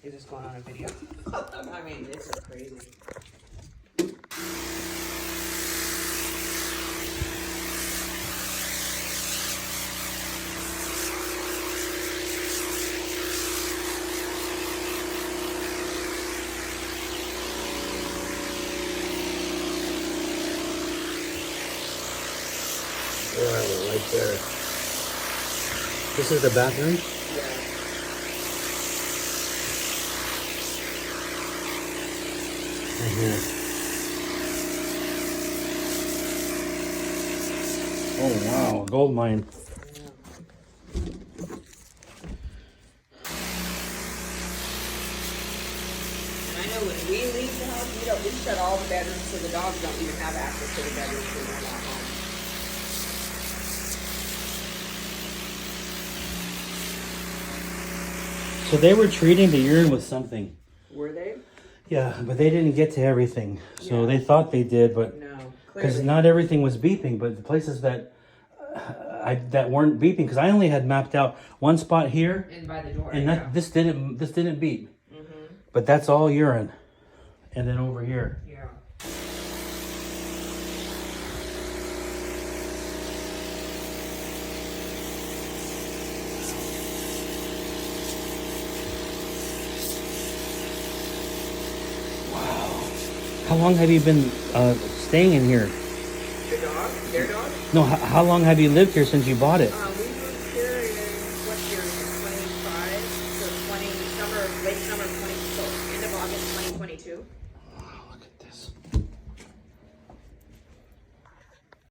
Is this going on a video? I mean, this is crazy. Right there. This is the bathroom? Yeah. Right here. Oh wow, gold mine. And I know when we leave the house, we shut all the bedrooms so the dogs don't even have access to the bedrooms when we're not home. So they were treating the urine with something. Were they? Yeah, but they didn't get to everything. So Yeah. they thought they did, but No. because Clearly. not everything was beeping, but the places that that weren't beeping, because I only had mapped out one spot here, And by the door. and that this didn't beep. Mm-hmm. But that's all urine, and then over here. Yeah. How long have you been staying in here? The dog? Their dog? No, how long have you lived here since you bought it?